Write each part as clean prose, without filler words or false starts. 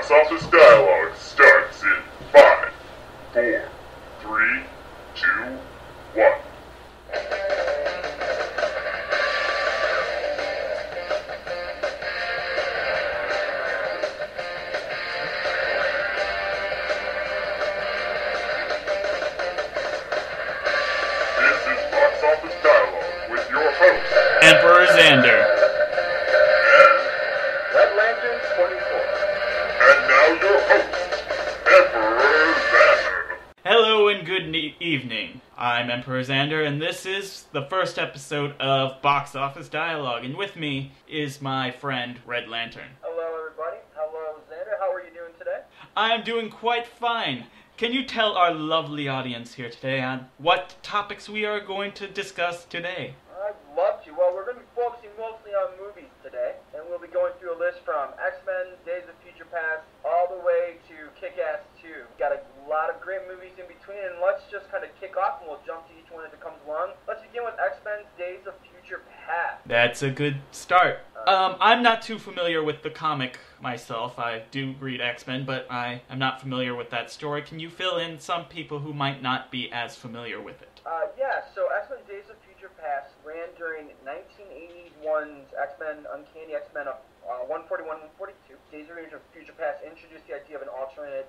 Box Office Dialog starts in 5, 4, 3, 2, 1. This is Box Office Dialog with your host, Emperor Xander. and Red Lantern 24. now your host, Emperor Xander. Hello and good evening. I'm Emperor Xander, and this is the first episode of Box Office Dialogue. And with me is my friend Red Lantern. Hello, everybody. Hello, Xander. How are you doing today? I am doing quite fine. Can you tell our lovely audience here today on what topics we are going to discuss today? I'd love to. Well, we're going to be focusing mostly on movies today, and we'll be going through a list from X-Men, Days of Future Past, all the way to Kick-Ass 2. Got a lot of great movies in between, and let's just kind of kick off, and we'll jump to each one as it comes along. Let's begin with X-Men's Days of Future Past. That's a good start. I'm not too familiar with the comic myself. I do read X-Men, but I am not familiar with that story. Can you fill in some people who might not be as familiar with it? So X-Men Days of Future Past ran during 1981's X-Men Uncanny X-Men 141 and 142. Days of Future Past introduced the idea of an alternate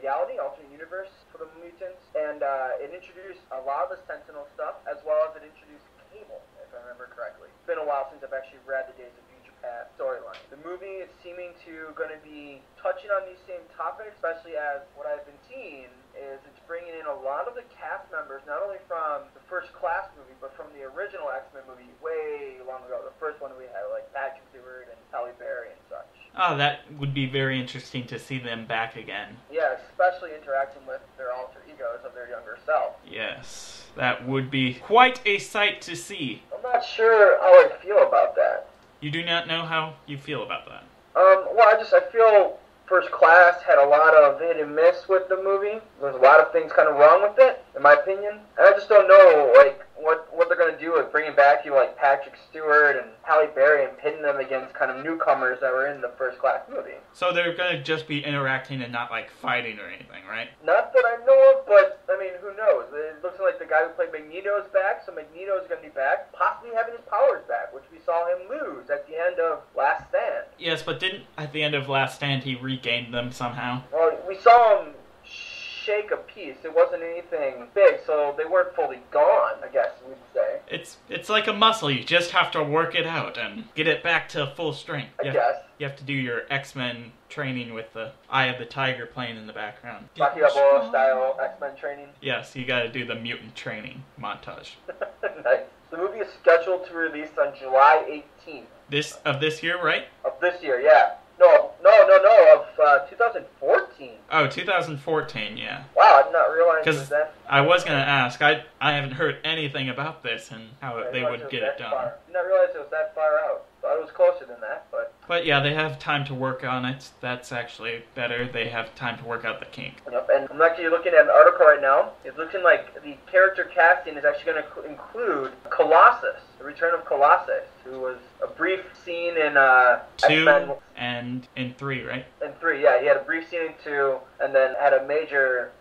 reality, alternate universe for the mutants, and it introduced a lot of the Sentinel stuff, as well as it introduced Cable, if I remember correctly. It's been a while since I've actually read the Days of Future Past storyline. The movie is seeming to going to be touching on these same topics, especially as what I've been seeing is it's bringing in a lot of the cast members, not only from the First Class movie, but from the original X-Men movie way long ago. The first one we had, like Patrick Stewart and Halle Berry and such. Oh, that would be very interesting to see them back again. Yeah, especially interacting with their alter egos of their younger self. Yes, that would be quite a sight to see. I'm not sure how I feel about that. You do not know how you feel about that. Well, I feel First Class had a lot of hit and miss with the movie. There's a lot of things kind of wrong with it, in my opinion. And I just don't know, like, what they're going to do with bringing back people like Patrick Stewart and Halle Berry and pitting them against kind of newcomers that were in the First Class movie. So they're going to just be interacting and not, like, fighting or anything, right? Not that I know of, but, I mean, who knows? It looks like the guy who played Magneto's back, so Magneto's going to be back, possibly having his powers back, which we saw him lose at the end of Last Stand. Yes, but didn't, at the end of Last Stand, he regained them somehow? Well, we saw him shake a piece. It wasn't anything big, so they weren't fully gone, I guess we'd say. It's like a muscle. You just have to work it out and get it back to full strength. I guess. You have to do your X-Men training with the Eye of the Tiger playing in the background. Rocky Balboa style X-Men training. Yes, you gotta do the mutant training montage. Nice. The movie is scheduled to release on July 18th. This year, right? Of this year, yeah. No, of 2014. Oh, 2014, yeah. Wow, I did not realize it was that. I was gonna ask. I haven't heard anything about this and how they would get it done. I did not realize it was that far out. Thought it was closer than that, but... But yeah, they have time to work on it. That's actually better. They have time to work out the kink. Yep, and I'm actually looking at an article right now. It's looking like the character casting is actually going to include Colossus, the return of Colossus, who was a brief scene in 2 X-Men. and in 3, right? In 3, yeah. He had a brief scene in 2, and then had a major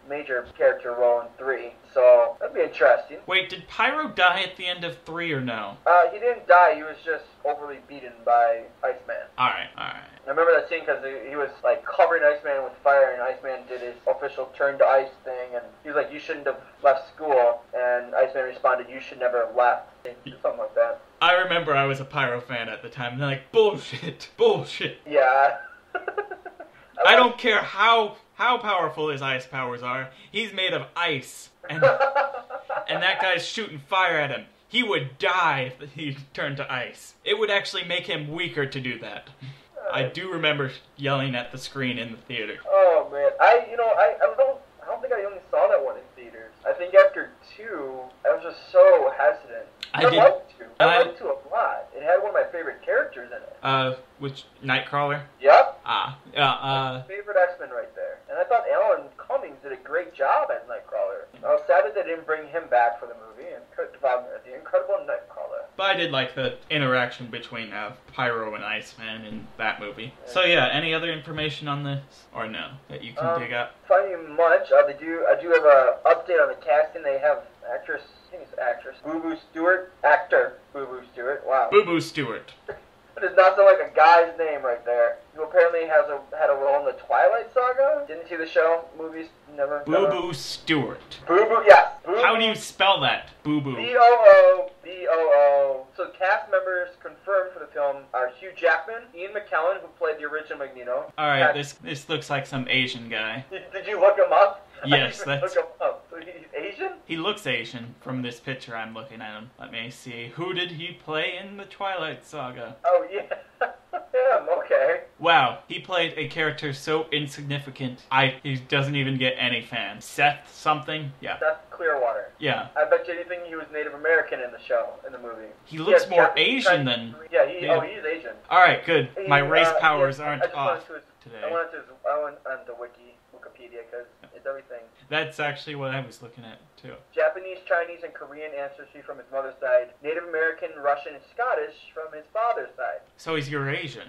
character role in 3. So, that'd be interesting. Wait, did Pyro die at the end of 3 or no? He didn't die. He was just overly beaten by Iceman. Alright. I remember that scene because he was like covering Iceman with fire, and Iceman did his official turn to ice thing, and he was like, "You shouldn't have left school," and Iceman responded, "You should never have left," something like that. I remember I was a Pyro fan at the time, and they're like, bullshit. Yeah. I don't care how powerful his ice powers are. He's made of ice, and that guy's shooting fire at him. He would die if he turned to ice. It would actually make him weaker to do that. I do remember yelling at the screen in the theater. Oh man, I don't think I only saw that one in theaters. I think after 2, I was just so hesitant. I liked 2 a lot. It had one of my favorite characters in it. Which Nightcrawler? Yep. Favorite X-Men right there. And I thought Alan Cummings did a great job as Nightcrawler. I was sad that they didn't bring him back for the movie, and the Incredible Nightcrawler. But I did like the interaction between Pyro and Iceman in that movie. So yeah, any other information on this, or no, that you can dig up? Funny much. I do have a update on the casting. They have actress, I think it's actress, Boo Boo Stewart, actor Boo Boo Stewart. Wow. Boo Boo Stewart. That does not sound like a guy's name right there. Who apparently had a role in the Twilight Saga. Didn't see the show, movies, never. Boo Boo Stewart. Boo Boo, yes. How do you spell that? Boo Boo. B-O-O. So cast members confirmed for the film are Hugh Jackman, Ian McKellen, who played the original Magneto. Alright, this looks like some Asian guy. Did you look him up? Yes, Look him up. So he's Asian? He looks Asian from this picture I'm looking at him. Let me see. Who did he play in the Twilight Saga? Oh, yeah. Him, okay. Wow, he played a character so insignificant, he doesn't even get any fans. Seth something? Yeah. Seth Clearwater. Yeah. I bet you anything he was Native American in the show, in the movie. He looks more Asian than... Yeah, he's Asian. Alright, good. My race powers aren't off today. I went on the Wikipedia, because it's everything. That's actually what I was looking at, too. Japanese, Chinese, and Korean ancestry from his mother's side. Native American, Russian, and Scottish from his father's side. So he's Eurasian.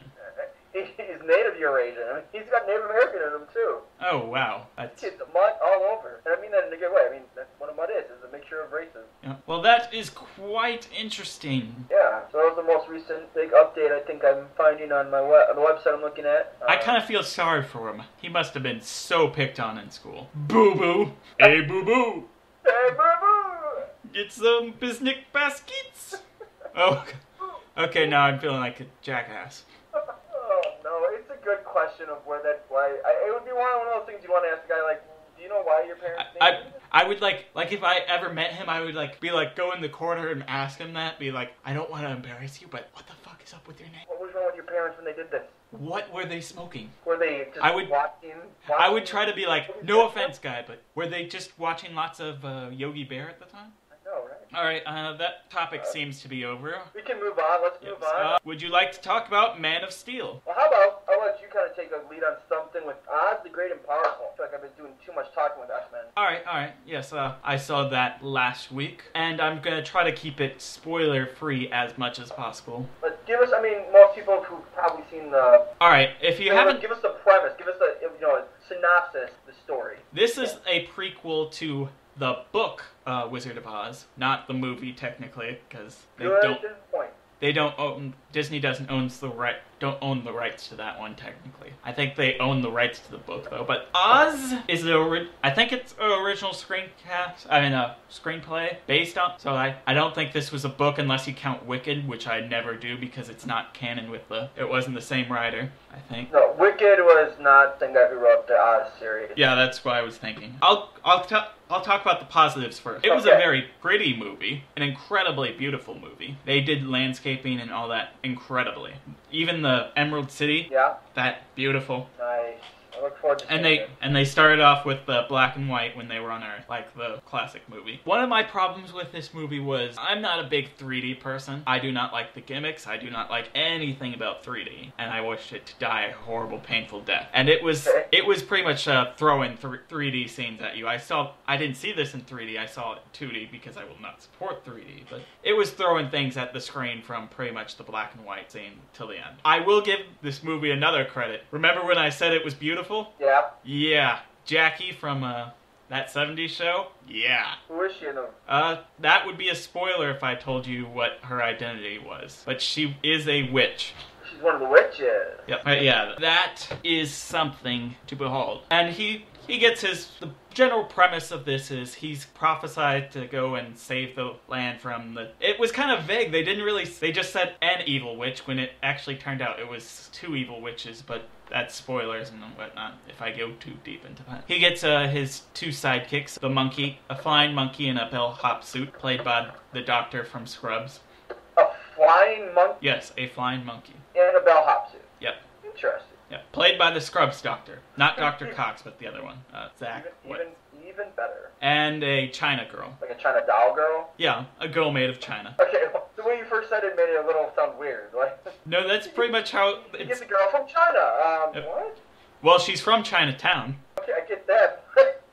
He's native Eurasian. I mean, he's got Native American in him, too. Oh, wow. That's... It's mud all over. And I mean that in a good way. I mean, that's what a mud is a mixture of races. Yeah. Well, that is quite interesting. Yeah, so that was the most recent big update I think I'm finding on the website I'm looking at. I kind of feel sorry for him. He must have been so picked on in school. Boo-boo! Hey, boo-boo! Hey, boo-boo! Get some bisnick baskets! Oh, okay, now I'm feeling like a jackass. It's a good question of why. It would be one of those things you want to ask a guy, like, do you know why your parents named you? I would like if I ever met him, I would go in the corner and ask him that, be like, I don't want to embarrass you, but what the fuck is up with your name? What was wrong with your parents when they did this? What were they smoking? Were they just watching? I would try to be like, no offense, guy, but were they just watching lots of Yogi Bear at the time? No, right? Alright, that topic seems to be over. We can move on. Let's move on. Would you like to talk about Man of Steel? Well, how about I'll let you kind of take a lead on something with Oz the Great and Powerful. I feel like I've been doing too much talking with X-Men. Alright. Yes, I saw that last week, and I'm going to try to keep it spoiler-free as much as possible. But give us, most people who've probably seen the... Alright, if you haven't... Give us the premise. Give us a synopsis, the story. This is a prequel to the book Wizard of Oz, not the movie technically, because Disney doesn't own the rights to that one technically. I think they own the rights to the book though. But Oz is I think it's an original screenplay based on. So I don't think this was a book unless you count Wicked, which I never do because it's not canon with it wasn't the same writer, I think. No, Wicked was not the guy who wrote the Oz series. Yeah, that's what I was thinking. I'll talk about the positives first. It was a very pretty movie, an incredibly beautiful movie. They did landscaping and all that incredibly. Even the Emerald City, that beautiful. Nice. I look forward to seeing it. And they started off with the black and white when they were on Earth, like the classic movie. One of my problems with this movie was I'm not a big 3D person. I do not like the gimmicks. I do not like anything about 3D, and I watched it to die a horrible, painful death. And it was pretty much throwing 3D scenes at you. I didn't see this in 3D. I saw it in 2D because I will not support 3D. But it was throwing things at the screen from pretty much the black and white scene till the end. I will give this movie another credit. Remember when I said it was beautiful? Yeah. Yeah. Jackie from that 70s show? Yeah. Who is she in them? That would be a spoiler if I told you what her identity was. But she is a witch. She's one of the witches. Yep. Yeah, that is something to behold. And he gets the general premise of this is he's prophesied to go and save the land from it was kind of vague. They just said an evil witch when it actually turned out it was 2 evil witches, but that's spoilers and whatnot if I go too deep into that. He gets his 2 sidekicks, the monkey, a flying monkey in a bellhop suit, played by the doctor from Scrubs. A flying monkey? Yes, a flying monkey. In a bellhop suit? Yep. Interesting. Yeah, played by the Scrubs doctor. Not Dr. Cox, but the other one. Zach. Even better. And a China girl. Like a China doll girl? Yeah, a girl made of China. Okay, well, the way you first said it made it a little sound weird. No, that's pretty much how you get the girl from China. What? Well, she's from Chinatown. Okay, I get that.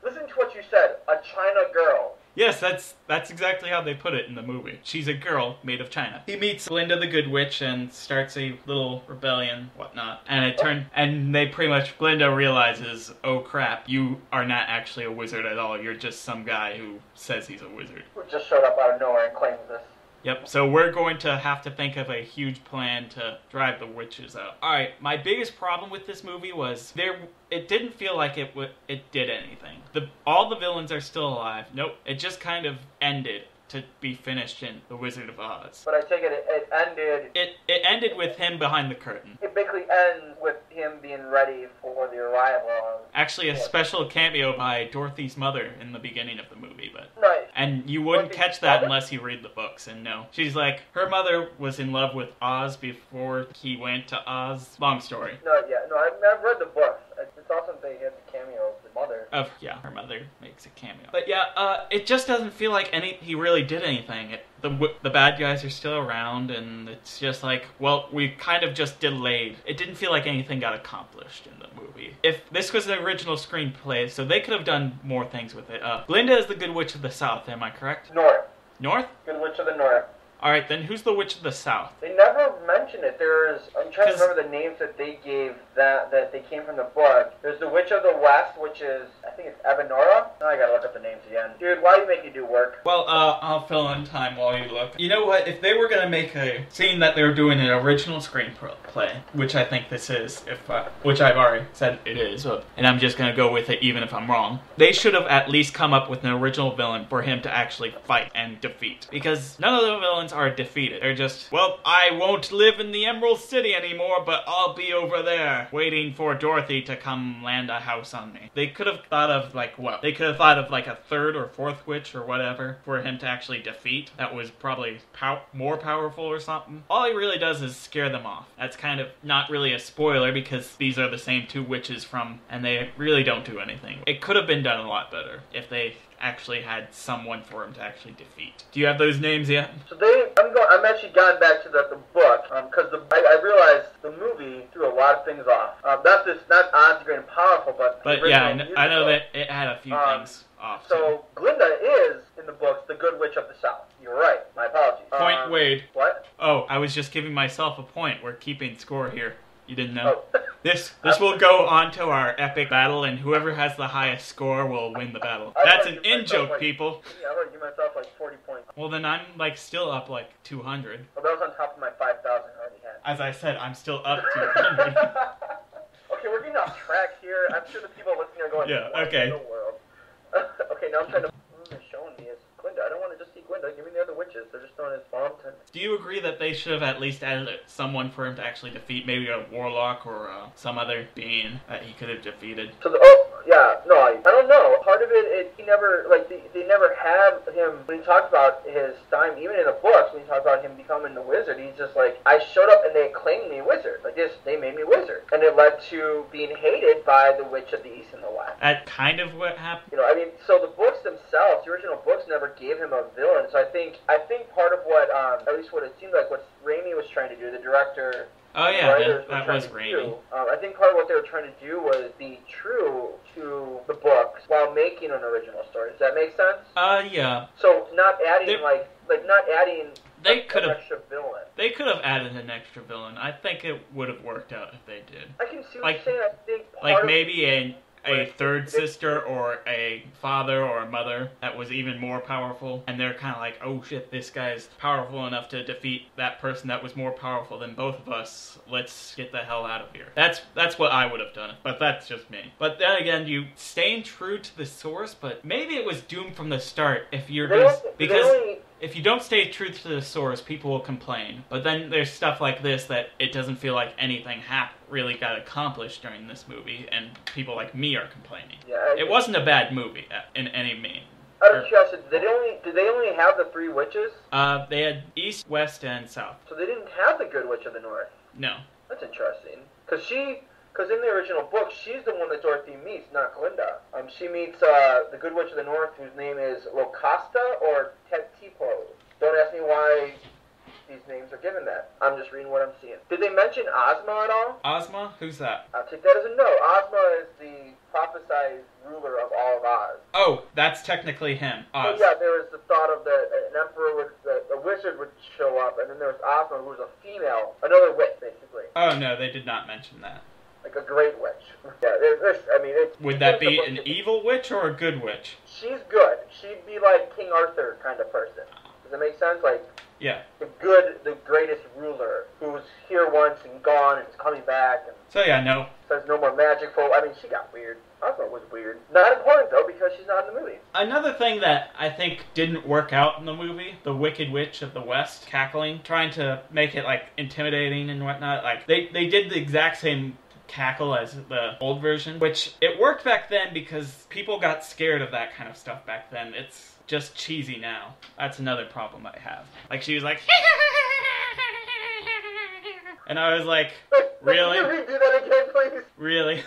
Listen to what you said. A China girl. Yes, that's exactly how they put it in the movie. She's a girl made of china. He meets Glinda the Good Witch and starts a little rebellion, whatnot. And they pretty much, Glinda realizes, oh crap, you are not actually a wizard at all. You're just some guy who says he's a wizard. Who just showed up out of nowhere and claims this. Yep, so we're going to have to think of a huge plan to drive the witches out. Alright, my biggest problem with this movie was it didn't feel like it did anything. All the villains are still alive. Nope, it just kind of ended to be finished in The Wizard of Oz. But I take it ended... It ended with him behind the curtain. It basically ends with him being ready for the arrival of... Actually, a special cameo by Dorothy's mother in the beginning of the movie, but... Nice. And you wouldn't catch that unless you read the books, and no. She's like, her mother was in love with Oz before he went to Oz. Long story. I've read the books. It's awesome they had the cameo of the mother. Her mother makes a cameo. But yeah, it just doesn't feel like he really did anything. The bad guys are still around, and it's just like, well, we kind of just delayed. It didn't feel like anything got accomplished in the movie. If this was the original screenplay, so they could have done more things with it. Glinda is the Good Witch of the South, am I correct? North. North? Good Witch of the North. Alright, then who's the Witch of the South? They never mention it. I'm trying to remember the names that they gave that they came from the book. There's the Witch of the West, which is, I think it's Evanora. Now I gotta look up the names again. Dude, why do you make me do work? Well, I'll fill in time while you look. You know what? If they were gonna make a scene that they were doing an original screenplay, which I think this is, which I've already said it is, and I'm just gonna go with it even if I'm wrong, they should have at least come up with an original villain for him to actually fight and defeat. Because none of the villains are defeated. They're just, well, I won't live in the Emerald City anymore, but I'll be over there waiting for Dorothy to come land a house on me. They could have thought of They could have thought of a third or fourth witch or whatever for him to actually defeat. That was probably more powerful or something. All he really does is scare them off. That's kind of not really a spoiler because these are the same two witches and they really don't do anything. It could have been done a lot better if they actually had someone for him to actually defeat. Do you have those names yet? So I'm actually gone back to the book because I realized the movie threw a lot of things off. Not Oz Great and Powerful, but yeah, I know that it had a few things off. So Glinda is in the books the Good Witch of the South. You're right. My apologies. Point Wade. What? Oh, I was just giving myself a point. We're keeping score here. You didn't know? Oh. This will go on to our epic battle, and whoever has the highest score will win the battle. That's an in-joke, people. Yeah, I'm going to give myself 40 points. Well, then I'm still up 200. Well, that was on top of my 5,000 I already had. As I said, I'm still up 200. Okay, we're getting off track here. I'm sure the people listening are going, yeah, what okay. in the world? Okay, now I'm trying to... They're showing me is Glinda. I don't want to just see Glinda. Give me the other witches. They're just throwing his bomb. Do you agree that they should have at least added someone for him to actually defeat? Maybe a warlock or some other being that he could have defeated? I don't know. Part of it, he never, they never had him, when he talked about his time, even in the books, when he talked about him becoming the wizard, he's just like, I showed up and they acclaimed me wizard. They made me wizard. And it led to being hated by the Witch of the East and the West. That's kind of what happened? So the books themselves, the original books never gave him a villain, so I think part of what, at least what it seemed like, what Raimi was trying to do, the director... Oh yeah, that was Raimi. I think part of what they were trying to do was be true to the books while making an original story. Does that make sense? Yeah. So not adding they could have extra villain. They could have added an extra villain. I think it would have worked out if they did. I can see what you're saying. I think maybe a third sister or a father or a mother that was even more powerful, and they're kind of like, oh shit, this guy's powerful enough to defeat that person that was more powerful than both of us. Let's get the hell out of here. That's what I would have done, but that's just me. But then again, you staying true to the source, but maybe it was doomed from the start if you're if you don't stay true to the source, people will complain. But then there's stuff like this that it doesn't feel like anything really got accomplished during this movie, and people like me are complaining. Yeah, it wasn't a bad movie in any mean. Out of curiosity, did they only have the three witches? They had East, West, and South. So they didn't have the Good Witch of the North? No. That's interesting. Because in the original book, she's the one that Dorothy meets, not Glinda. She meets the Good Witch of the North, whose name is Locusta or Tetipo. Don't ask me why these names are given that. I'm just reading what I'm seeing. Did they mention Ozma at all? Ozma? Who's that? I'll take that as a no. Ozma is the prophesized ruler of all of Oz. Oh, that's technically him. Oz. So yeah, there was the thought of that an emperor would, a wizard would show up, and then there was Ozma, who was a female, another witch, basically. Oh no, they did not mention that. Like a great witch. Yeah, Would that be an evil witch or a good witch? She's good. She'd be like King Arthur kind of person. Does that make sense? Like, yeah. The greatest ruler who was here once and gone and is coming back. And so yeah, no. Says no more magic folk. I mean, she got weird. Ozma was weird. Not important though, because she's not in the movie. Another thing that I think didn't work out in the movie, the Wicked Witch of the West cackling, trying to make it like intimidating and whatnot. Like they did the exact same cackle as the old version, which it worked back then because people got scared of that kind of stuff back then. It's just cheesy now. That's another problem I have. Like she was like and I was like, really? Can you redo that again, please? Really?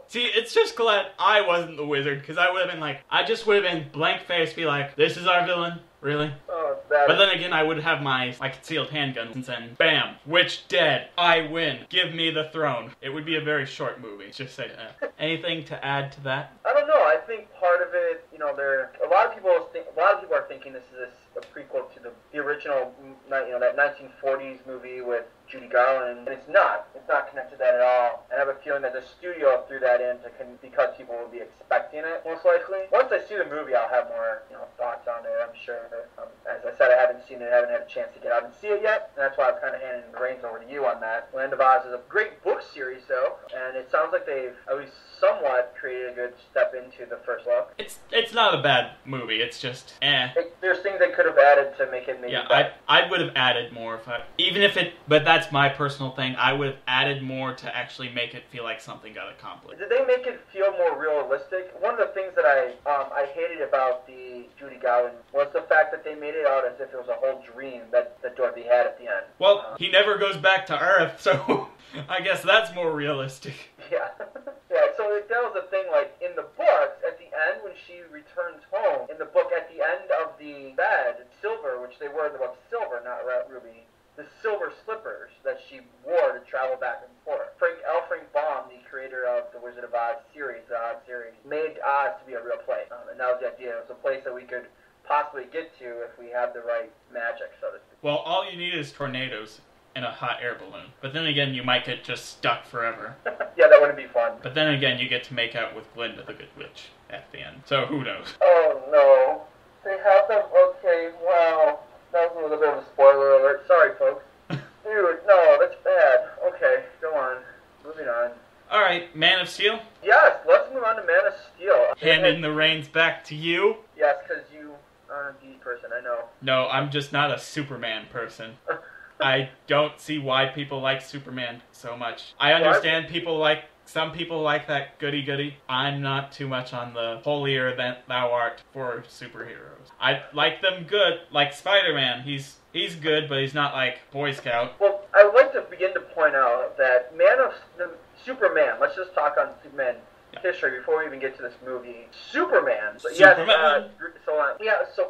See, it's just glad I wasn't the wizard, because I would have been like, I just would have been blank faced, be like, this is our villain? Really? Oh, but then again, I would have my concealed handgun, and then, bam, witch dead, I win, give me the throne. It would be a very short movie, just say that. Anything to add to that? I don't know, I think part of it, a lot of people are thinking this is a prequel to the original, that 1940s movie with Judy Garland, and it's not connected to that at all. And I have a feeling that the studio threw that in because people will be expecting it, most likely. Once I see the movie, I'll have more, thoughts on it, I'm sure. As I said, I haven't seen it, I haven't had a chance to get out and see it yet, and that's why I was kind of handing the reins over to you on that. Land of Oz is a great book series, though, and it sounds like they've at least somewhat created a good step into the first look. It's not a bad movie, it's just, There's things they could have added to make it maybe better. I would have added more but that's my personal thing, I would have added more to actually make it feel like something got accomplished. Did they make it feel more realistic? One of the things that I hated about the Judy Garland was the fact that they made it out as if it was a whole dream that Dorothy had at the end. Well, he never goes back to Earth, so I guess that's more realistic. Yeah. Yeah, so that was the thing, like, in the books, at the end, when she returns home, in the book, at the end of the bed, silver, which they were in the book, silver, not ruby, the silver slippers that she wore to travel back and forth. Frank Baum, the creator of the Wizard of Oz series, the Oz series, made Oz to be a real place. And that was the idea. It was a place that we could possibly get to if we had the right magic, so to speak. Well, all you need is tornadoes and a hot air balloon. But then again, you might get just stuck forever. Yeah, that wouldn't be fun. But then again, you get to make out with Glinda the Good Witch at the end. So who knows? Oh, no. They have them? Okay, wow. That was a little bit of a spoiler alert. Sorry, folks. Dude, no, that's bad. Okay, go on. Moving on. Alright, Man of Steel? Yes, let's move on to Man of Steel. Handing the reins back to you? Yes, because you are a geek person, I know. No, I'm just not a Superman person. I don't see why people like Superman so much. I understand some people like that goody-goody. I'm not too much on the holier than thou art for superheroes. I like them good, like Spider-Man. He's good, but he's not like Boy Scout. Well, I would like to begin to point out that Superman, let's just talk on Superman history before we even get to this movie. Superman. So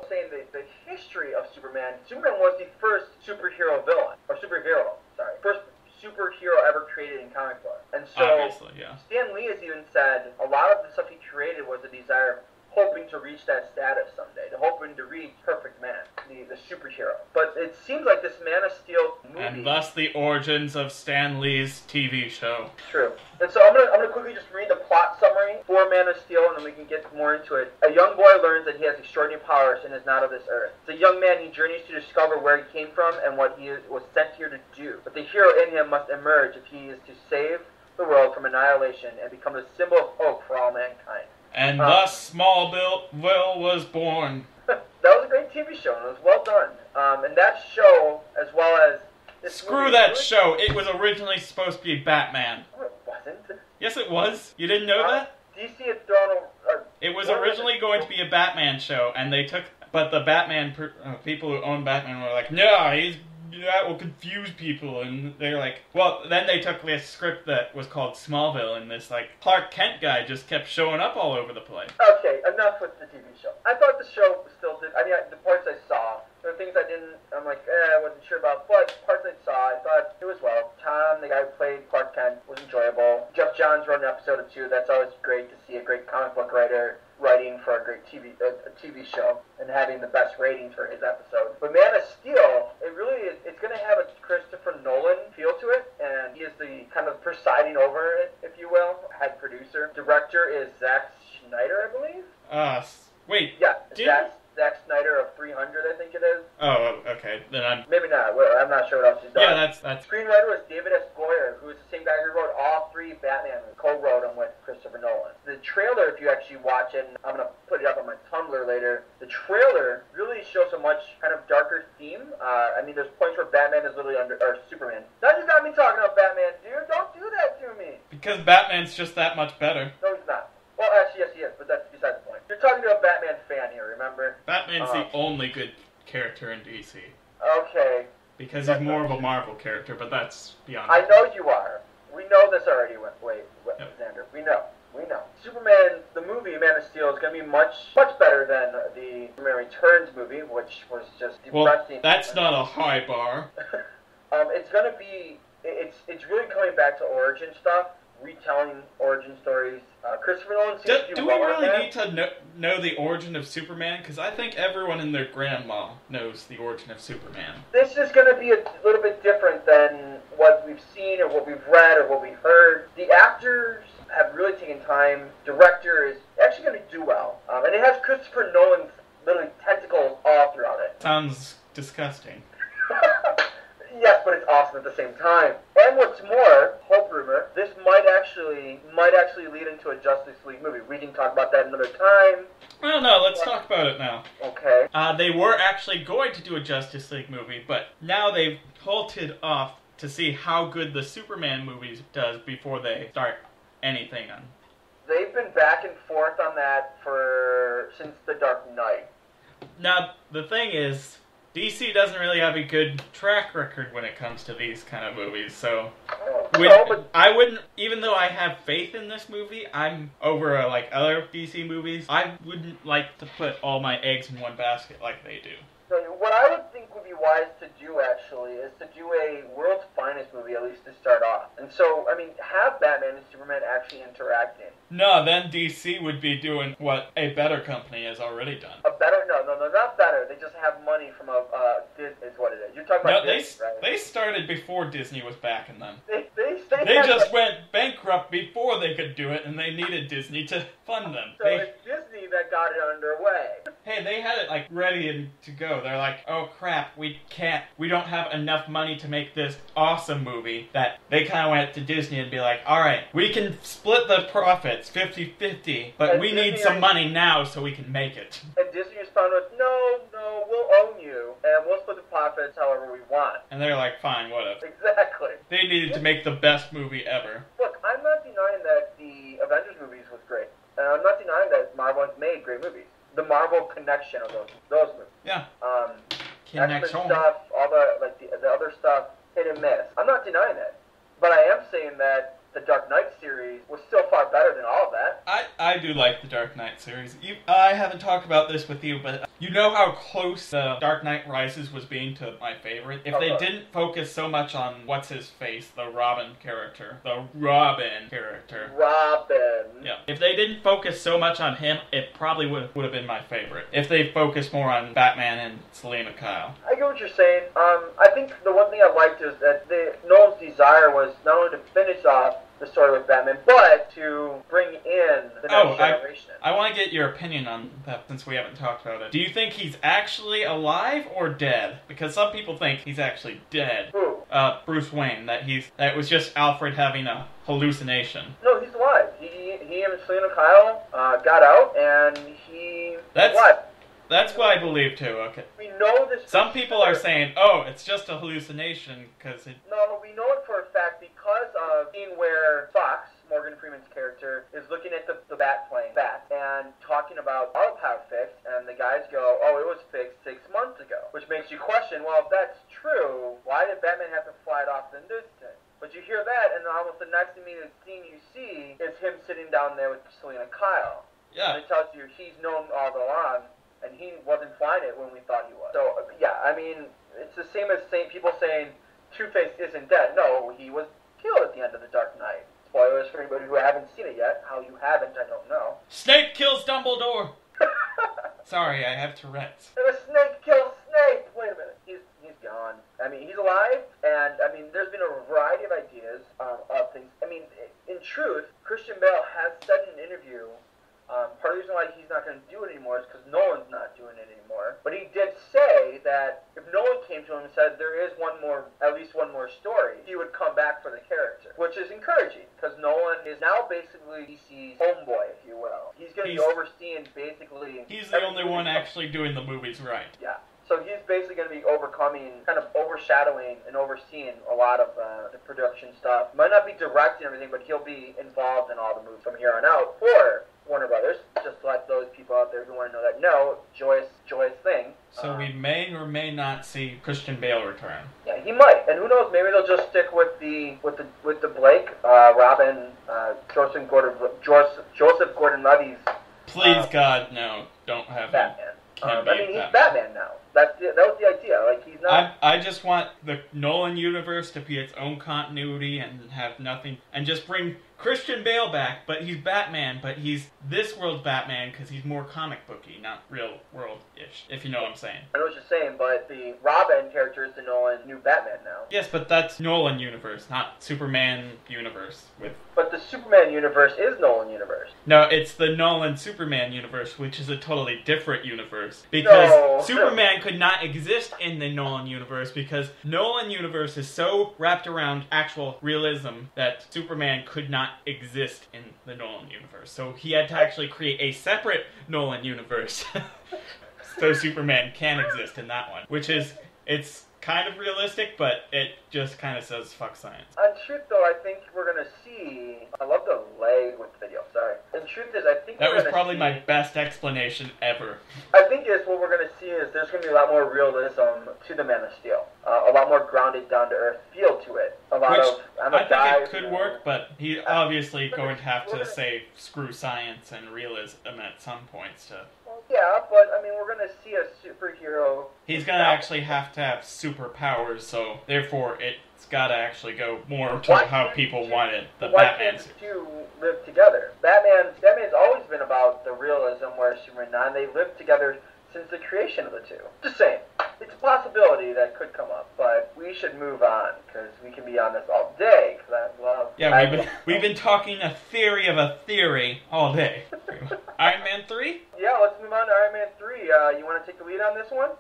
saying the history of Superman was the first superhero villain, or superhero, sorry. First superhero ever created in comic book. And so, obviously, yeah. Stan Lee has even said a lot of the stuff he created was a desire, hoping to reach that status someday, hoping to reach Perfect Man, the superhero. But it seems like this Man of Steel movie... And thus the origins of Stan Lee's TV show. True. And so I'm gonna quickly just read the plot summary for Man of Steel, and then we can get more into it. A young boy learns that he has extraordinary powers and is not of this earth. As a young man, he journeys to discover where he came from and what he was sent here to do. But the hero in him must emerge if he is to save the world from annihilation and become a symbol of hope for all mankind. And thus Smallville was born. That was a great TV show, and it was well done. And that show, as well as... Screw that show. It was originally supposed to be Batman. No, it wasn't. Yes, it was. You didn't know that? DC had thrown... It was originally going to be a Batman show, and they took... But the Batman... people who own Batman were like, no, that will confuse people, and they're like... Well, then they took this script that was called Smallville, and this, Clark Kent guy just kept showing up all over the place. Okay, enough with the TV show. I thought the show still did... I mean, the parts I saw, There were things I'm like, I wasn't sure about, but parts I saw, I thought it was well. Tom, the guy who played Clark Kent, was enjoyable. Jeff Johns wrote an episode or two. That's always great to see a great comic book writer writing for a great TV show and having the best ratings for his episode. But Man of Steel, it really is, it's going to have a Christopher Nolan feel to it, and he is the kind of presiding over it, if you will, head producer. Director is Zack Snyder, I believe. Wait. Yeah, Zack Snyder of 300, I think it is. Oh, okay. Then Maybe not. Well, I'm not sure what else he's done. Yeah, that's... Screenwriter was David S. Goyer, who is the same guy who wrote all three Batman, co-wrote them with Christopher Nolan. The trailer, if you actually watch it, and I'm going to put it up on my Tumblr later, the trailer really shows a much kind of darker theme. I mean, there's points where Batman is literally or Superman. Now you got me talking about Batman, dude. Don't do that to me. Because Batman's just that much better. No, he's not. Well, actually, yes, he is, but that's beside the point. You're talking to a Batman fan here, remember? Batman's the only good character in DC. Okay. Because he's more of a Marvel character, but that's beyond... I know you are. We know this already, Xander. We know. Superman, the movie, Man of Steel, is going to be much better than the Superman Returns movie, which was just depressing. Well, that's not a high bar. It's going to be... It's really coming back to origin stuff, retelling origin stories. Christopher Nolan seems to do we really need to know the origin of Superman? Because I think everyone and their grandma knows the origin of Superman. This is going to be a little bit different than what we've seen or what we've read or what we've heard. The actors have really taken time. Director is actually going to do well. And it has Christopher Nolan's literally tentacles all throughout it. Sounds disgusting. Yes, but it's awesome at the same time. And what's more, hope rumor, this might actually lead into a Justice League movie. We can talk about that another time. Well, no, let's talk about it now. Okay. They were actually going to do a Justice League movie, but now they've halted off to see how good the Superman movie does before they start anything on. They've been back and forth on that since The Dark Knight. Now, the thing is, DC doesn't really have a good track record when it comes to these kind of movies, so... I wouldn't, even though I have faith in this movie, I'm over other DC movies, I wouldn't like to put all my eggs in one basket like they do. So what I would think would be wise to do, actually, is to do a World's Finest movie, at least to start off. And so, I mean, have Batman and Superman actually interacting. No, then DC would be doing what a better company has already done. No, not better. They just have money from Disney, is what it is. You're talking about Disney, right? They started before Disney was backing them. They just went bankrupt before they could do it, and they needed Disney to fund them. So it's Disney that got it underway. Hey, they had it ready to go. They're like, oh crap, we don't have enough money to make this awesome movie. That they kind of went to Disney and be like, alright, we can split the profits 50-50, but we need some money now so we can make it. And Disney responded with, no, we'll own you, and we'll split the profits however we want. And they're like, fine, whatever. Exactly. They needed to make the best movie ever. Look, I'm not denying that the Avengers movies was great. And I'm not denying that Marvel has made great movies. The Marvel connection of those movies. Yeah. X-Men stuff, all the other stuff, hit and miss. I'm not denying that. But I am saying that the Dark Knight series was still far better than all of that. I do like the Dark Knight series. I haven't talked about this with you, but you know how close the Dark Knight Rises was being to my favorite? If they didn't focus so much on what's-his-face, the Robin character. Yeah. If they didn't focus so much on him, it probably would have been my favorite. If they focused more on Batman and Selena Kyle. I get what you're saying. I think the one thing I liked is that Nolan's desire was not only to finish off the story with Batman, but to bring in the next generation. I want to get your opinion on that since we haven't talked about it. Do you think he's actually alive or dead? Because some people think he's actually dead. Who? Bruce Wayne. That was just Alfred having a hallucination. No, he's alive. He and Selena Kyle got out, and That's alive. That's what I believe too, okay. We know this. Some people are saying, oh, it's just a hallucination because it... No, we know it for a fact because of the scene where Fox, Morgan Freeman's character, is looking at the bat and talking about autopilot fix, and the guys go, oh, it was fixed 6 months ago. Which makes you question, well, if that's true, why did Batman have to fly it off the distance? But you hear that, and almost the next immediate scene you see is him sitting down there with Selena Kyle. Yeah. And it tells you he's known all along, and and he wasn't flying it when we thought he was. So, yeah, I mean, it's the same as people saying Two-Face isn't dead. No, he was killed at the end of The Dark Knight. Spoilers for anybody who haven't seen it yet. How you haven't, I don't know. Snape kills Dumbledore! Sorry, I have Tourette's. And a snake kills Snape! Wait a minute. He's gone. I mean, he's alive, and, I mean, there's been a variety of ideas of things. I mean, in truth, Christian Bale has said in an interview, part of the reason why he's not going to do it anymore is because Nolan's not doing it anymore. But he did say that if Nolan came to him and said there is at least one more story, he would come back for the character, which is encouraging because Nolan is now basically DC's homeboy, if you will. He's going to be overseeing basically. He's the only one actually doing the movies right. Yeah. So he's basically going to be kind of overshadowing and overseeing a lot of the production stuff. Might not be directing everything, but he'll be involved in all the movies from here on out for Warner Brothers. Just to let those people out there who want to know that know, joyous thing. So we may or may not see Christian Bale return. Yeah, he might, and who knows? Maybe they'll just stick with the Blake, Robin, Joseph Gordon-Levitt's. Please God, no! Don't have Batman. him. I mean, he's Batman now. That was the idea. Like, he's not. I just want the Nolan universe to be its own continuity and have nothing, and just bring Christian Bale back, but he's Batman, but he's this world's Batman because he's more comic booky, not real world-ish, if you know what I'm saying. I know what you're saying, but the Robin character is the Nolan new Batman now. Yes, but that's Nolan universe, not Superman universe. But the Superman universe is Nolan universe. No, it's the Nolan Superman universe, which is a totally different universe. Because Superman could not exist in the Nolan universe because Nolan universe is so wrapped around actual realism that Superman could not exist in the Nolan universe. So he had to actually create a separate Nolan universe so Superman can exist in that one. It's kind of realistic, but it just kind of says fuck science. In truth, though, I think we're going to see. I love the lag with the video, sorry. In truth is, I think that was probably my best explanation ever. I think what we're going to see is there's going to be a lot more realism to the Man of Steel. A lot more grounded, down-to-earth feel to it. I think it could work, but he's obviously going to have to say screw science and realism at some points to... Yeah, but, I mean, we're going to see a superhero... He's going to actually have to have superpowers, so therefore it's got to actually go more to how people wanted the Batman. Why can't the two live together? Batman's always been about the realism where Superman not, and they lived together since the creation of the two. Just saying. It's a possibility that could come up, but we should move on, because we can be on this all day, because I love... Yeah, we've been talking a theory of a theory all day. Iron Man 3? Yeah, let's move on to Iron Man 3. You want to take the lead on this one?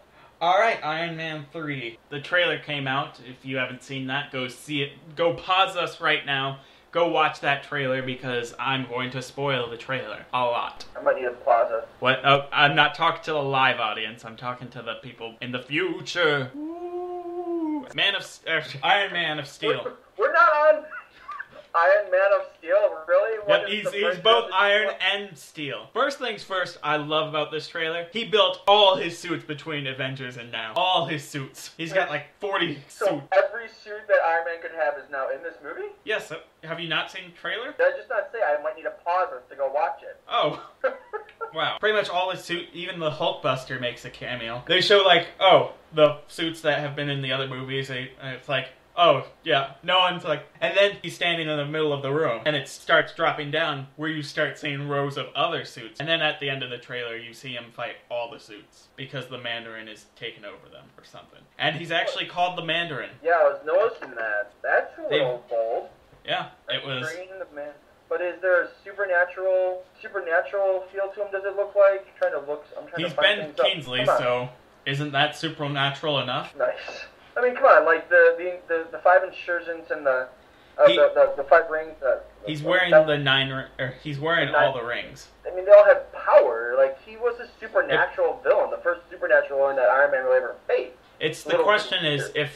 Alright, Iron Man 3. The trailer came out. If you haven't seen that, go see it. Go pause us right now. Go watch that trailer because I'm going to spoil the trailer a lot. I might need a plaza. What? Oh, I'm not talking to the live audience. I'm talking to the people in the future. Ooh. Iron Man of Steel. We're not on Iron Man of Steel, really? Yep, he's both iron and steel. First things first, I love about this trailer. He built all his suits between Avengers and now. All his suits. He's got like 40 suits. So every suit that Iron Man could have is now in this movie? Yes. Have you not seen the trailer? Did I just not say I might need a pause to go watch it? Oh. Wow. Pretty much all his suit, even the Hulkbuster makes a cameo. They show like, oh, the suits that have been in the other movies. It's like, oh, yeah, no one's like... And then he's standing in the middle of the room, and it starts dropping down where you start seeing rows of other suits. And then at the end of the trailer, you see him fight all the suits, because the Mandarin is taking over them, or something. And he's actually called the Mandarin. Yeah, I was noticing that. That's a little bold. Yeah, it was... But is there a supernatural feel to him, does it look like? He's Ben Kingsley, so isn't that supernatural enough? Nice. I mean, come on, like the 5 insurgents and the 5 rings. He's wearing he's wearing all the rings. I mean, they all have power. Like, he was a supernatural villain, the first supernatural villain that Iron Man will ever face. The question is if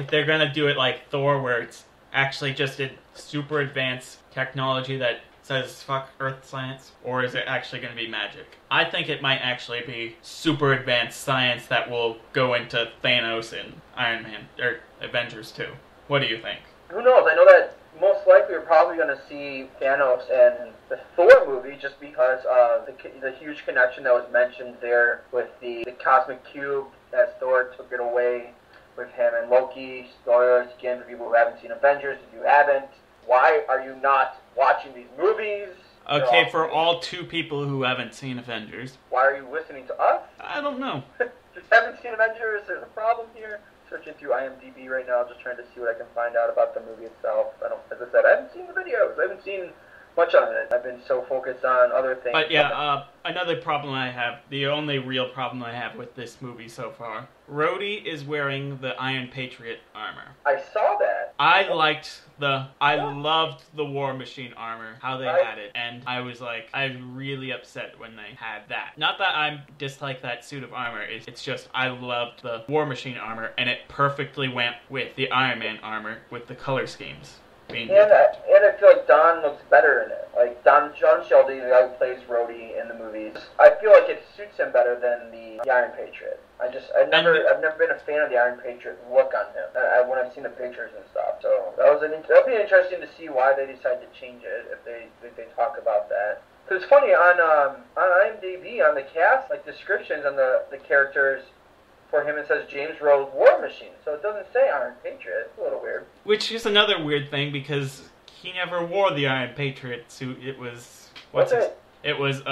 they're gonna do it like Thor, where it's actually just a super advanced technology that says fuck Earth science, or is it actually going to be magic? I think it might actually be super advanced science that will go into Thanos and Iron Man, or Avengers 2. What do you think? Who knows? I know that most likely we're probably going to see Thanos in the Thor movie just because of the huge connection that was mentioned there with the cosmic cube as Thor took it away with him and Loki. Spoilers again for people who haven't seen Avengers. If you haven't, why are you not watching these movies? Okay, for all 2 people who haven't seen Avengers. Why are you listening to us? I don't know. Just haven't seen Avengers, there's a problem here. Searching through IMDb right now, just trying to see what I can find out about the movie itself. As I said, I haven't seen the videos. I haven't seen much on it. I've been so focused on other things. But yeah, another problem I have, the only real problem I have with this movie so far, Rhodey is wearing the Iron Patriot armor. I saw that. I loved the War Machine armor, how they had it, and I was really upset when they had that. Not that I dislike that suit of armor, it's just I loved the War Machine armor, and it perfectly went with the Iron Man armor with the color schemes. And I feel like Don looks better in it. Like John Shelby, the guy who plays Rhodey in the movies, I feel like it suits him better than the Iron Patriot. I've never been a fan of the Iron Patriot look on him when I've seen the pictures and stuff. So that'll be interesting to see why they decide to change it if they talk about that. Because it's funny on IMDb on the cast descriptions on the characters. For him, it says James Rhodes War Machine, so it doesn't say Iron Patriot. It's a little weird. Which is another weird thing because he never wore the Iron Patriot suit. It was It was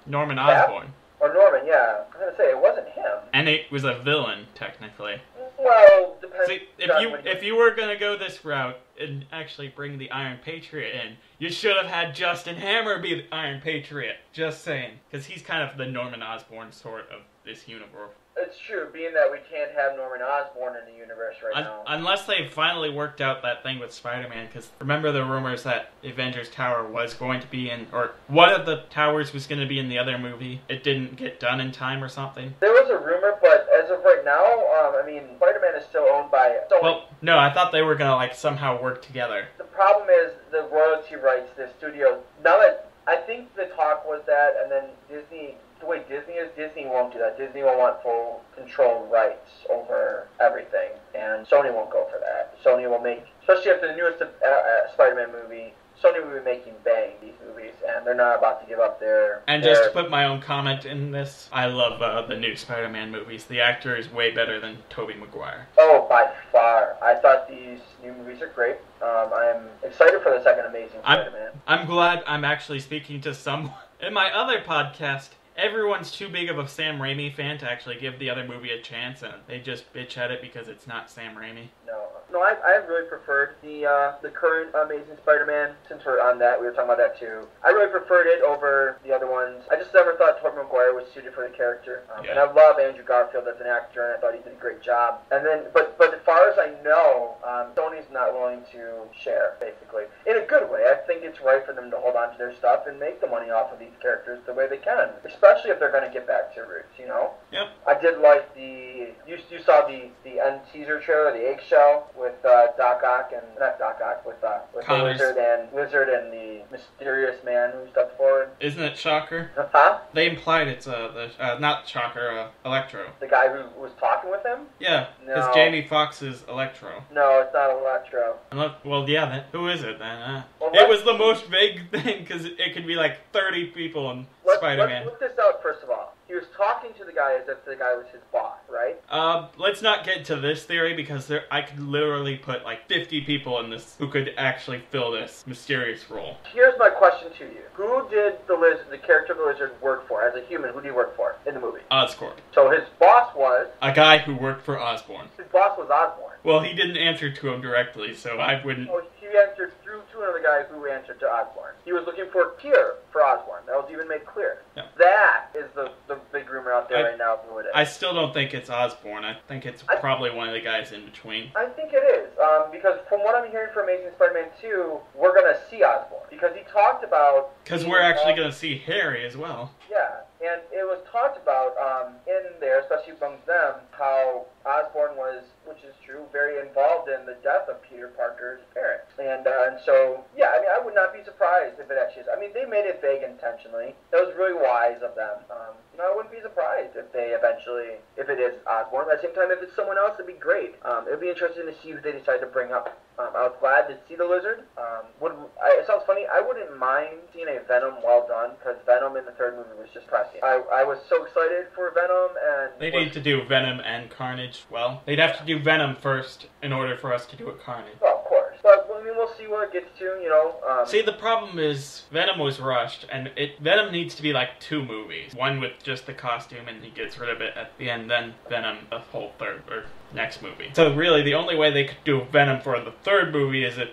Norman Osborn. Or Norman, yeah. I was gonna say it wasn't him. And it was a villain, technically. Well, depends. See, if you were gonna go this route and actually bring the Iron Patriot in, you should have had Justin Hammer be the Iron Patriot. Just saying, because he's kind of the Norman Osborn sort of this universe. It's true, being that we can't have Norman Osborn in the universe right now. Unless they finally worked out that thing with Spider-Man, because remember the rumors that Avengers Tower was going to be in, or one of the towers was going to be in the other movie. It didn't get done in time or something. There was a rumor, but as of right now, Spider-Man is still owned by Sony. Well, no, I thought they were going to somehow work together. The problem is the royalty rights, the studio. Now that I think the talk was that, and then Disney. The way Disney is, Disney won't do that. Disney will want full control rights over everything, and Sony won't go for that. Sony will make, especially after the newest Spider-Man movie, Sony will be making bang these movies, and they're not about to give up their... And just to put my own comment in this, I love the new Spider-Man movies. The actor is way better than Tobey Maguire. Oh, by far. I thought these new movies are great. I'm excited for the second Amazing Spider-Man. I'm glad I'm actually speaking to someone. In my other podcast, everyone's too big of a Sam Raimi fan to actually give the other movie a chance, and they just bitch at it because it's not Sam Raimi. No, I really preferred the current Amazing Spider-Man. Since we're on that, we were talking about that too. I really preferred it over the other ones. I just never thought Tobey Maguire was suited for the character. And I love Andrew Garfield as an actor, and I thought he did a great job. And then, but as far as I know, Sony's not willing to share, basically. In a good way. I think it's right for them to hold on to their stuff and make the money off of these characters the way they can. Especially if they're going to get back to roots, you know? Yep. I did like you saw the end teaser trailer, the eggshell, with Doc Ock and not Doc Ock with the Lizard and the mysterious man who stepped forward. Isn't it Shocker? Huh? They implied it's not Shocker, Electro. The guy who was talking with him? Yeah, it's No. Jamie Foxx's Electro. No, it's not Electro. Well, yeah, then who is it then? Well, it was the most vague thing because it could be like 30 people in Spider-Man. Let's look this out first of all. He was talking to the guy as if the guy was his boss, right? Let's not get to this theory because I could literally put like 50 people in this who could actually fill this mysterious role. Here's my question to you. Who did the character of the Lizard work for? As a human, who did he work for in the movie? Oscorp. So his boss was... A guy who worked for Osborn. His boss was Osborn. Well, he didn't answer to him directly, so I wouldn't... Oh, he answered through to another guy who answered to Osborn. He was looking for a peer for Osborn. That was even made clear. Yeah. That is the big rumor out there right now of who it is. I still don't think it's Osborn. I think it's probably one of the guys in between. I think it is, because from what I'm hearing from Amazing Spider-Man 2, we're going to see Osborn. Because he talked about... Because we're actually going to see Harry as well. Yeah, and it was talked about in there, especially amongst them, how Osborn was which is true, very involved in the death of Peter Parker's parents. And so, yeah, I mean, I would not be surprised if it actually is. I mean, they made it vague intentionally. That was really wise of them. I wouldn't be surprised if they eventually, if it is Osborn. At the same time, if it's someone else, it'd be great. It would be interesting to see who they decide to bring up. I was glad to see the Lizard. It sounds funny. I wouldn't mind seeing a Venom well done, because Venom in the third movie was just pressing. I was so excited for Venom, and they need to do Venom and Carnage well. They'd have to do Venom first in order for us to do it Carnage. Well, of course. But, I mean, we'll see where it gets to, See, the problem is Venom was rushed, and Venom needs to be like 2 movies. One with just the costume, and he gets rid of it at the end, then Venom the whole third, or next movie. So really, the only way they could do Venom for the third movie is if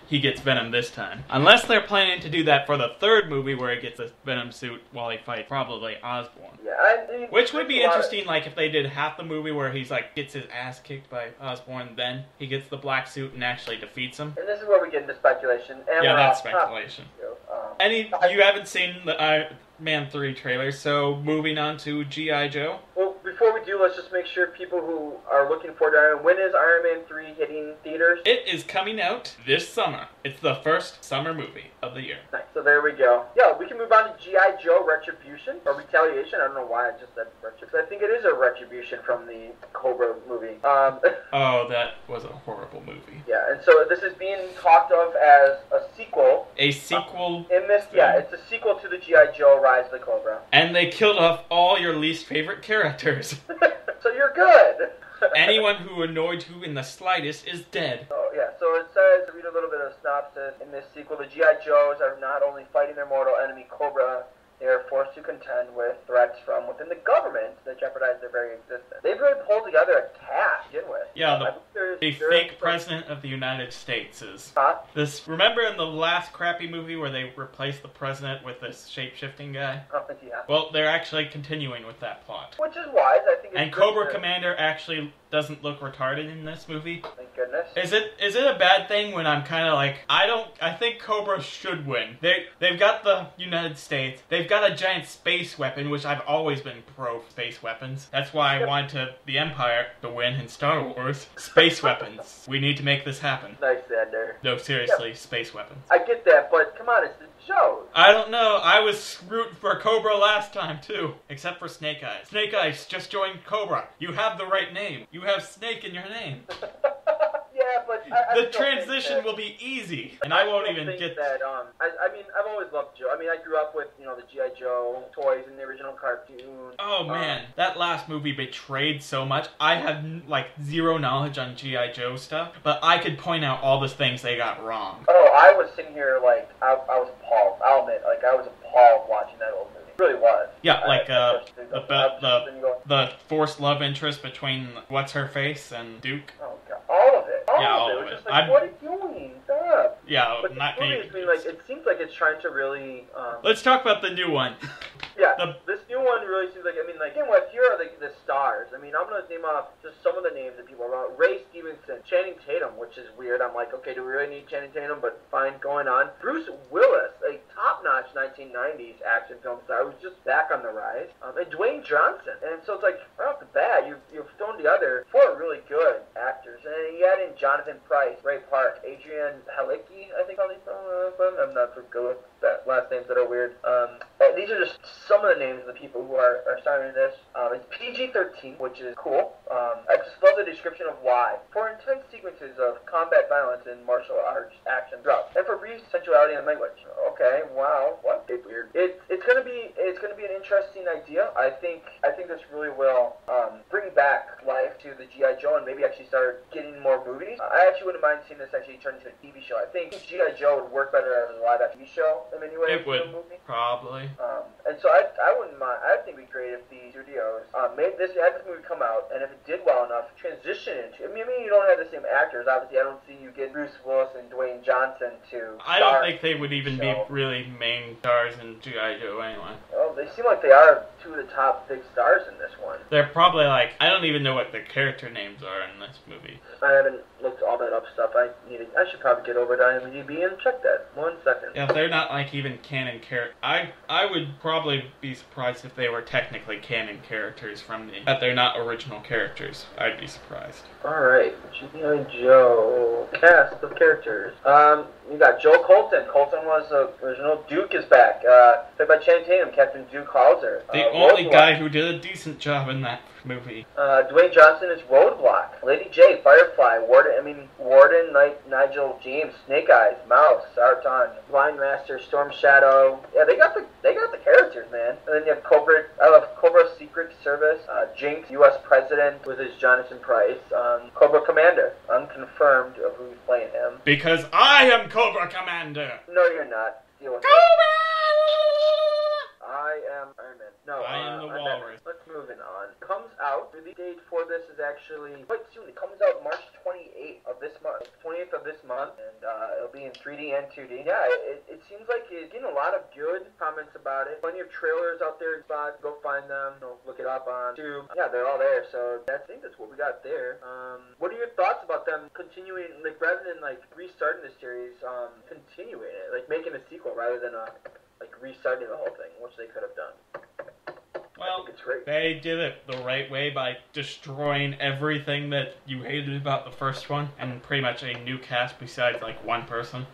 he gets Venom this time. Unless they're planning to do that for the third movie where he gets the Venom suit while he fights probably Osborn. Yeah, I mean, which would be interesting, like if they did half the movie where he's like gets his ass kicked by Osborn, then he gets the black suit and actually defeats him. And this is where we get into speculation. And yeah, that's speculation. You haven't seen the Iron Man 3 trailer, so moving on to G.I. Joe. Well, before we do, let's just make sure people who are looking forward to Iron Man, when is Iron Man 3 hitting theaters? It is coming out this summer. It's the first summer movie of the year. Nice. So there we go. Yeah, we can move on to G.I. Joe Retribution, or Retaliation. I don't know why I just said Retribution. I think it is a retribution from the Cobra movie. Oh, that was a horrible movie. Yeah, and so this is being talked of as a sequel. A sequel? In this, yeah, it's a sequel to the G.I. Joe Rise of the Cobra. And they killed off all your least favorite characters. So you're good. Anyone who annoyed you in the slightest is dead. Oh, yeah, so it says, to read a little bit of synopsis, in this sequel, the G.I. Joes are not only fighting their mortal enemy Cobra, they are forced to contend with threats from within the government that jeopardize their very existence. They've really pulled together a cast to begin with. Yeah, the fake president of the United States is... Huh? Remember in the last crappy movie where they replaced the president with this shape-shifting guy? Oh, yeah. Well, they're actually continuing with that plot. Which is wise, I think it's and Cobra Commander actually doesn't look retarded in this movie. Thank goodness. Is it a bad thing when I'm kind of like, I think Cobra should win. They've got the United States, they've got a giant space weapon, which I've always been pro space weapons. That's why I wanted the Empire to win in Star Wars. Space weapons. We need to make this happen. Nice, Xander. No, seriously, space weapons. I get that, but come on, it's the show. I don't know. I was rooting for Cobra last time, too. Except for Snake Eyes. Snake Eyes just joined Cobra. You have the right name. You have Snake in your name. Yeah, but the transition will be easy, and I won't even get that. I mean, I've always loved Joe. I mean, I grew up with the G.I. Joe toys and the original cartoon. Oh man, that last movie betrayed so much. I have like zero knowledge on G.I. Joe stuff, but I could point out all the things they got wrong. Oh, I was sitting here like I was appalled. I'll admit, like I was appalled watching that old movie. It really was. Yeah, like the forced love interest between what's her face and Duke. Oh god, all of it. All of it. it. Just like, what are you doing? Stop. Yeah, but not it seems like it's trying to really. Let's talk about the new one. Yeah, this new one really seems like, again, here are the stars. I mean, I'm going to name off just some of the names that people are about. Ray Stevenson, Channing Tatum, which is weird. I'm like, okay, do we really need Channing Tatum? But fine, going on. Bruce Willis, a top-notch 1990s action film star who's just back on the rise. And Dwayne Johnson. And so it's like, right off the bat, you've thrown together 4 really good actors. And you add in Jonathan Pryce, Ray Park, Adrian Halicki, I think I'm not so good with that last names that are weird. These are just some of the names of the people who are starring in this. It's PG-13, which is cool. I just love the description of why. For intense sequences of combat violence and martial arts action throughout, and for brief sensuality and language. Okay, wow, what? It's weird. It's gonna be an interesting idea. I think this really will bring back life to the G.I. Joe and maybe actually start getting more movies. I actually wouldn't mind seeing this actually turn into a TV show. I think G.I. Joe would work better as a live-action TV show in many ways. It would, probably. And so I wouldn't mind. I think it'd be great if the studios had this movie come out, and if it did well enough, transition into. I mean, you don't have the same actors. Obviously, I don't see you get Bruce Willis and Dwayne Johnson to. I don't think they would even be really main stars in G.I. Joe anyway. Well, they seem like they are 2 of the top big stars in this one. They're probably like, I don't even know what the character names are in this movie. I haven't looked all that up stuff. I should probably get over to IMDb and check that. 1 second. Yeah, they're not like even canon characters. I would probably be surprised if they were technically canon characters that they're not original characters. I'd be surprised. Alright, G.I. Joe. Cast of characters. You got Joe Colton. Colton was the original. Duke is back. Played by Channing Tatum, Captain Duke Hauser. The only guy who did a decent job in that movie. Dwayne Johnson is Roadblock. Lady J, Firefly. Warden, Nigel James, Snake Eyes, Mouse, Sartan, Blind Master, Storm Shadow. Yeah, they got the characters, man. And then you have Cobra Secret Service, Jinx, U.S. President with his Jonathan Pryce, Cobra Commander, unconfirmed of who's playing him. Because I am Cobra Commander. No, you're not. Cobra! I am Iron Man. No, I am the Walrus. Let's move on. Comes out. The date for this is actually quite soon. It comes out March 28th of this month. 20th of this month, and it'll be in 3D and 2D. Yeah, it seems like it's getting a lot of good comments about it. Plenty of trailers out there. Go find them. Look it up on YouTube. Yeah, they're all there. So I think that's what we got there. What are your thoughts about them continuing, like rather than like restarting the series, continuing it, like making a sequel rather than restarting the whole thing, which they could have done. Well, they did it the right way by destroying everything that you hated about the first one, and pretty much a new cast besides like one person.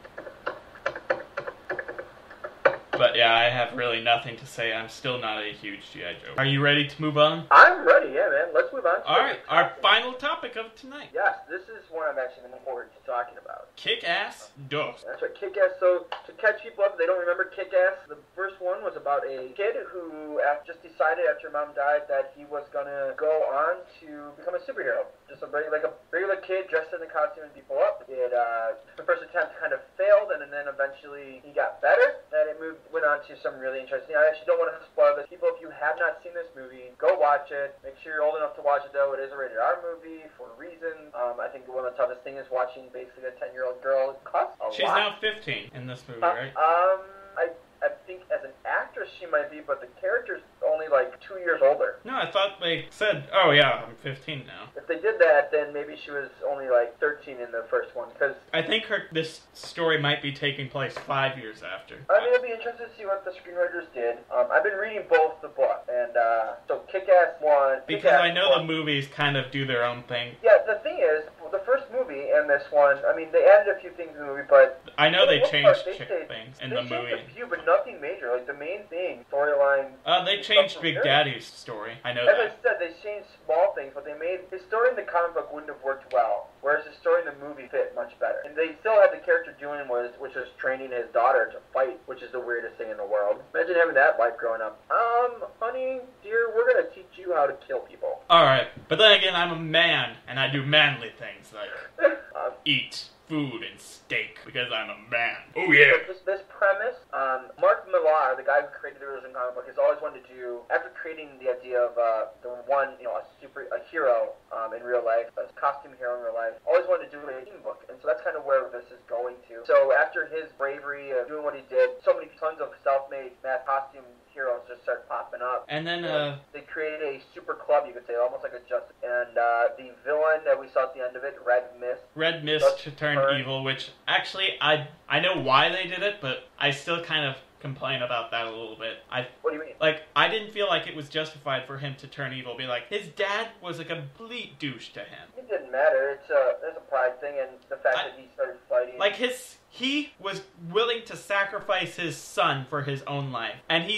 But yeah, I have really nothing to say. I'm still not a huge G.I. Joe. Are you ready to move on? I'm ready, yeah, man. Let's move on. Alright, our final topic of tonight. Yes, this is one I'm actually looking forward to talking about. Kick-Ass 2. That's right, Kick-Ass. So, to catch people up, they don't remember Kick-Ass. The first one was about a kid who just decided after mom died that he was going to go on to become a superhero. Just a regular kid dressed in a costume and people up. The first attempt kind of failed, and then eventually he got better, and it went on to some really interesting. I actually don't want to spoil this. People, if you have not seen this movie, go watch it. Make sure you're old enough to watch it, though. It is a rated R movie for a reason. I think one of the toughest things is watching basically a 10-year-old girl. It costs a lot. She's now 15 in this movie, right? I think as an actress she might be, but the character's only like 2 years older. No, I thought they said, oh yeah, I'm 15 now. If they did that, then maybe she was only like 13 in the first one, because I think this story might be taking place 5 years after. I mean, it'll be interesting to see what the screenwriters did. I've been reading both the book, and so Kick-Ass 1... Because I know the movies kind of do their own thing. Yeah, the thing is, the first movie and this one, I mean, they added a few things in the movie, but... I know they changed things in the movie. They changed a few, but nothing major. Like, the main thing, storyline... they changed Big Daddy's story. I know that. As I said, they changed small things, but they made... His story in the comic book wouldn't have worked well, whereas his story in the movie fit much better. And they still had the character doing which was training his daughter to fight, which is the weirdest thing in the world. Imagine having that life growing up. Honey, dear, we're gonna teach you how to kill people. Alright, but then again, I'm a man, and I do manly things like eat food and steak, because I'm a man. Oh yeah! So this premise, Mark Millar, the guy who created the original comic book, has always wanted to do, after creating the idea of a hero in real life, a costume hero in real life, always wanted to do a team book, and so that's kind of where this is going to. So after his bravery of doing what he did, tons of self-made mass costume heroes just started popping up. And then they created a super club, you could say, almost like a Justice. And the villain that we saw at the end of it, Red Mist turned evil, which actually I know why they did it, but I still kind of complain about that a little bit. What do you mean? Like, I didn't feel like it was justified for him to turn evil. Be like, his dad was a complete douche to him. It didn't matter. There's a pride thing, and the fact that he started fighting. Like, he was willing to sacrifice his son for his own life. And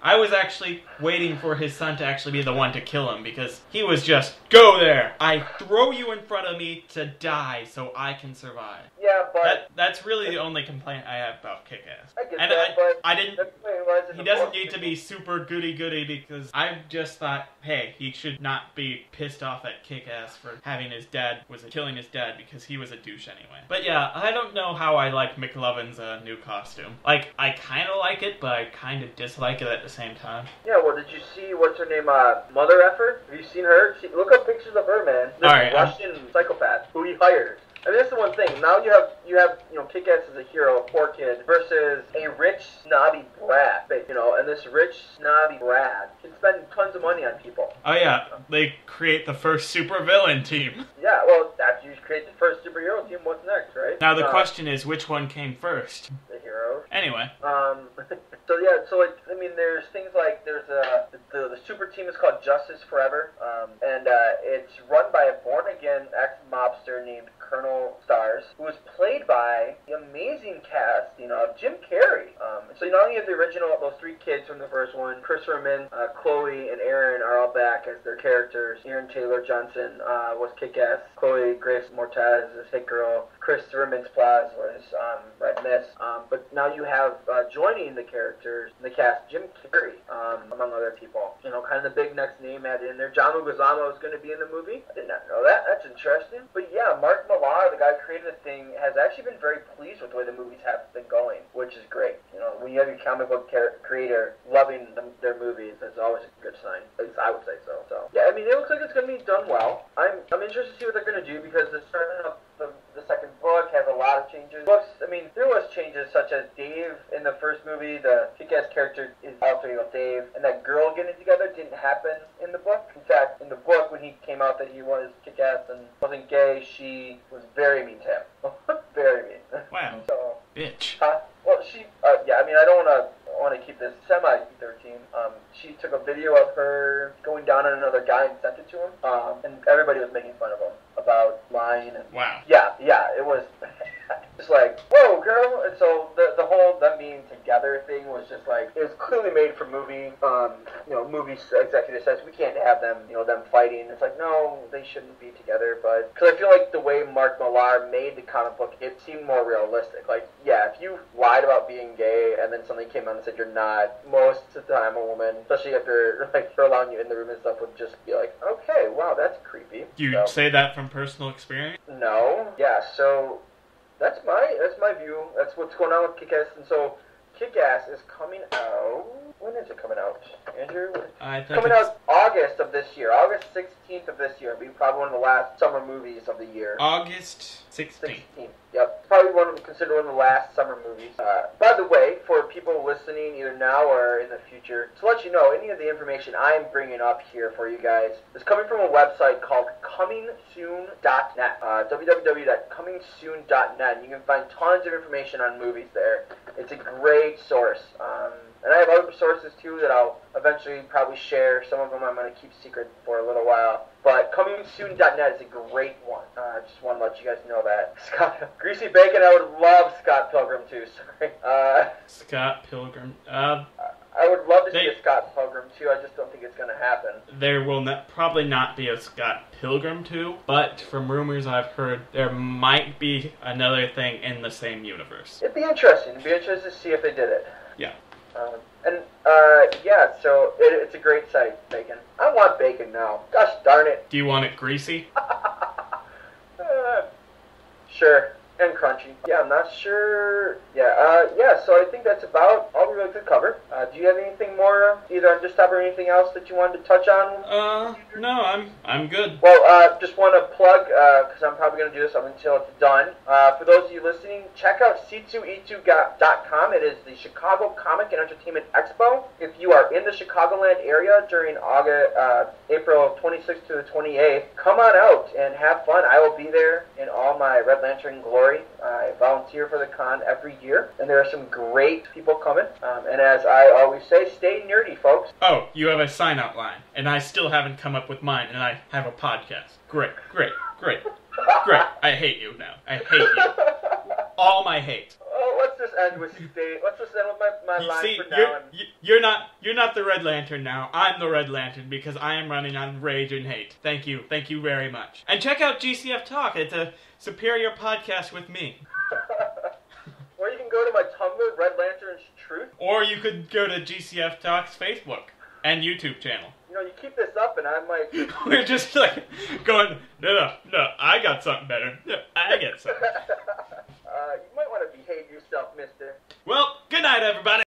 I was actually waiting for his son to actually be the one to kill him, because he was just, go there! I throw you in front of me to die so I can survive. Yeah, but... That's really the only complaint I have about Kick-Ass. I get that, but... I didn't... He doesn't need to be super goody-goody, because I just thought, hey, he should not be pissed off at Kick-Ass for killing his dad, because he was a douche anyway. But yeah, I don't know how I like McLovin's new costume. Like, I kind of like it, but I kind of dislike it at the same time. Yeah, well, did you see, what's her name, Mother Effer? Have you seen her? Look up pictures of her, man. This Russian psychopath who he hired. I mean, that's the one thing. Now you have Kick-Ass as a hero, a poor kid, versus a rich, snobby brat, and this rich, snobby brat can spend tons of money on people. Oh yeah, they create the first supervillain team. Yeah, well, after you create create the first superhero team. What's next, right? Now the question is, which one came first? The heroes. Anyway. So yeah, so like I mean, there's things like there's the super team is called Justice Forever, and it's run by a born again ex mobster named Colonel Stars, who was played by the amazing cast, of Jim Carrey. So not only have the original those three kids from the first one, Chris Herman, Chloe, and Aaron are all back as their characters. Aaron Taylor Johnson was Kick-Ass. Chloe Grace Moretz is Hit Girl. Christopher Mintz-Plasse was Red Mist. But now you have joining the characters, the cast, Jim Carrey, among other people. Kind of the big next name added in there. John Leguizamo is going to be in the movie. I did not know that. That's interesting. But yeah, Mark Millar, the guy who created the thing, has actually been very pleased with the way the movies have been going, which is great. When you have your comic book creator loving their movies, that's always a good sign. At least I would say so. So yeah, I mean, it looks like it's going to be done well. I'm interested to see what they're going to do because the starting of the second book has a lot of changes. Books, I mean, there was changes such as Dave in the first movie, the Kick-Ass character is altering with Dave, and that girl getting together didn't happen in the book. In fact, in the book, when he came out that he was Kick-Ass and wasn't gay, she was very mean to him. Very mean. Wow. So, bitch. Well, she, yeah, I mean, I don't want to keep this semi-13. She took a video of her going down on another guy and sent it to him, and everybody was making fun of him about lying. And, wow. Yeah, it was just like, whoa, girl. And so the whole them being together thing was just like, it was clearly made for movie. Movie executive says we can't have them, them fighting. It's like, no, they shouldn't be together. But because I feel like the way Mark Millar made the comic book, it seemed more realistic. Like, yeah, if you lied about being gay and then somebody came out and said you're not, most of the time a woman, especially after like her allowing you in the room and stuff, would just be like, okay, wow, that's creepy. You say that from personal experience? No. Yeah. So that's my view. That's what's going on with Kick-Ass. And so Kick-Ass is coming out. When is it coming out, Andrew? Coming out August of this year. August 16th of this year. It'll be probably one of the last summer movies of the year. August 16th. Yep. Probably considered one of the last summer movies. By the way, for people listening either now or in the future, to let you know, any of the information I'm bringing up here for you guys is coming from a website called comingsoon.net. www.comingsoon.net. You can find tons of information on movies there. It's a great source. And I have other sources too that I'll eventually probably share. Some of them I'm going to keep secret for a little while. But comingsoon.net is a great one. I just want to let you guys know that. Greasy Bacon, I would love Scott Pilgrim too. Sorry. Scott Pilgrim. I would love to see a Scott Pilgrim 2. I just don't think it's going to happen. There will probably not be a Scott Pilgrim 2, but from rumors I've heard, there might be another thing in the same universe. It'd be interesting. It'd be interesting to see if they did it. Yeah. So it's a great site, Bacon. I want bacon now. Gosh darn it. Do you want it greasy? Sure. And crunchy. Yeah, I'm not sure. So I think that's about all we really could cover. Do you have anything more, either on Just Stop or anything else that you wanted to touch on? No, I'm good. Well, just want to plug, because I'm probably going to do this up until it's done. For those of you listening, check out c2e2.com. It is the Chicago Comic and Entertainment Expo. If you are in the Chicagoland area during April 26th to the 28th, come on out and have fun. I will be there in all my Red Lantern glory. I volunteer for the con every year, and there are some great people coming. And as I always say, stay nerdy, folks. Oh, you have a sign-out line, and I still haven't come up with mine, and I have a podcast. Great. I hate you now. I hate you. All my hate. Oh, let's just end with my line for now. You're not the Red Lantern now. I'm the Red Lantern because I am running on rage and hate. Thank you very much. And check out GCF Talk. It's a superior podcast with me. Or you can go to my Tumblr, Red Lantern's Truth. Or you could go to GCF Talk's Facebook and YouTube channel. You keep this up and I'm like... We're just like going, no, I got something better. No, I got something. You might want to behave yourself, mister. Well, good night, everybody.